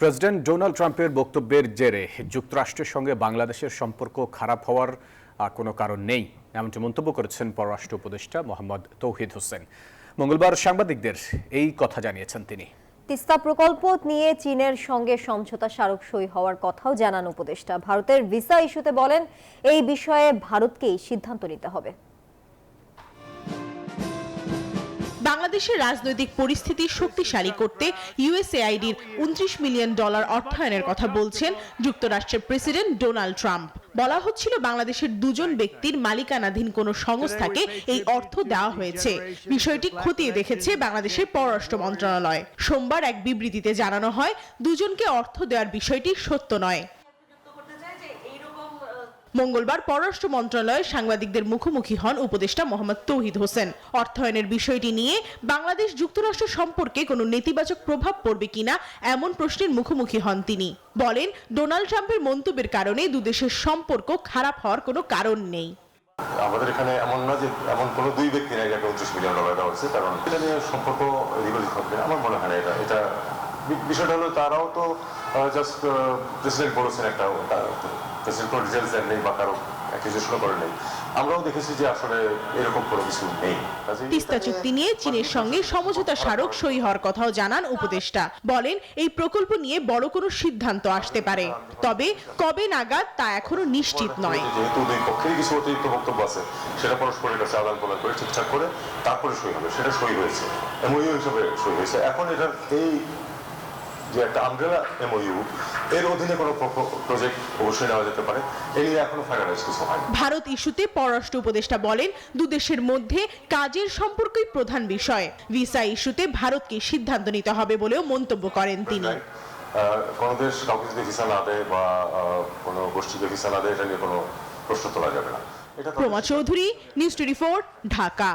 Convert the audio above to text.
President Donald ট্রাম্পের বক্তব্যের জেরে যুক্তরাষ্ট্রের সঙ্গে বাংলাদেশের সম্পর্ক খারাপ হওয়ার কোনো কারণ নেই, এমনটি মন্তব্য করেছেন পররাষ্ট্র উপদেষ্টা মোহাম্মদ তৌহিদ হোসেন। মঙ্গলবার সাংবাদিকদের এই কথা জানিয়েছেন তিনি। তিস্তা প্রকল্প নিয়ে চীনের সঙ্গে সমঝোতা স্মারক সই হওয়ার কথাও জানান উপদেষ্টা। ভারতের ভিসা ইস্যুতে বলেন, এই বিষয়ে ভারতকেই সিদ্ধান্ত নিতে হবে। বাংলাদেশের রাজনৈতিক পরিস্থিতি শক্তিশালী করতে ইউএসএআইডির $29 মিলিয়ন অর্থায়নের কথা বলছেন যুক্তরাষ্ট্রের প্রেসিডেন্ট ডোনাল্ড ট্রাম্প। বলা হচ্ছিল বাংলাদেশের দুজন ব্যক্তির মালিকানাধীন কোনো সংস্থাকে এই অর্থ দেওয়া হয়েছে। বিষয়টি খতিয়ে দেখেছে বাংলাদেশের পররাষ্ট্র মন্ত্রণালয়। সোমবার এক বিবৃতিতে জানানো হয়, দুজনকে অর্থ দেওয়ার বিষয়টি সত্য নয়। মঙ্গলবার পররাষ্ট্র মন্ত্রণালয়ের সাংবাদিকদের মুখোমুখি হন উপদেষ্টা মোহাম্মদ তৌহিদ হোসেন। অর্থায়নের বিষয়টি নিয়ে বাংলাদেশ যুক্তরাষ্ট্র সম্পর্কে কোনো নেতিবাচক প্রভাব পড়বে কিনা এমন প্রশ্নের মুখোমুখি হন তিনি। বলেন, ডোনাল্ড ট্রাম্পের মন্তব্যের কারণে দুদেশের সম্পর্ক খারাপ হওয়ার কোনো কারণ নেই। আমাদের এখানে এমন না যে এমন কোনো দুই ব্যক্তি নাই যাকে $29 মিলিয়ন দেওয়া হয়েছে, কারণ এটা নিয়ে সম্পর্ক এদিক হবে আমার মনে হয় না। এটা বিষয়টা হলো তারাও তো জাস্ট প্রেসিডেন্ট বলেছেন একটা প্রেসিডেন্ট কোনো ডিটেলস দেন নেই বা কারো অ্যাকিউজেশনও করে নেই। আমরাও দেখেছি যে আসলে এরকম কোনো কিছু নেই। তিস্তা চুক্তি নিয়ে চীনের সঙ্গে সমঝোতা স্মারক সই হওয়ার কথাও জানান উপদেষ্টা। বলেন, এই প্রকল্প নিয়ে বড় কোনো সিদ্ধান্ত আসতে পারে, তবে কবে নাগাদ তা এখনো নিশ্চিত নয়। যেহেতু দুই পক্ষেরই কিছু অতিরিক্ত বক্তব্য আছে, সেটা পরস্পরের কাছে আদান প্রদান করে ঠিকঠাক করে তারপরে সই হবে। সেটা সই হয়েছে, এমওইউ হিসেবে সই হয়েছে। এখন এটার এই যে একটা আমব্রেলা এমওইউ, এর অধীনে কোনো প্রজেক্ট অবশ্যই নেওয়া যেতে পারে। এই নিয়ে এখনো ফাইনালাইজ কিছু হয়নি। ভারত ইস্যুতে পররাষ্ট্র উপদেষ্টা বলেন, দুদেশের মধ্যে কাজের সম্পর্কই প্রধান বিষয়। ভিসা ইস্যুতে ভারতকে সিদ্ধান্ত নিতে হবে বলেও মন্তব্য করেন তিনি। কোনো দেশ কাউকে যদি ভিসা না দেয় বা কোনো গোষ্ঠীকে ভিসা না দেয়, এটা নিয়ে কোনো প্রশ্ন তোলা যাবে না। প্রমা চৌধুরী, নিউজ 24, ঢাকা।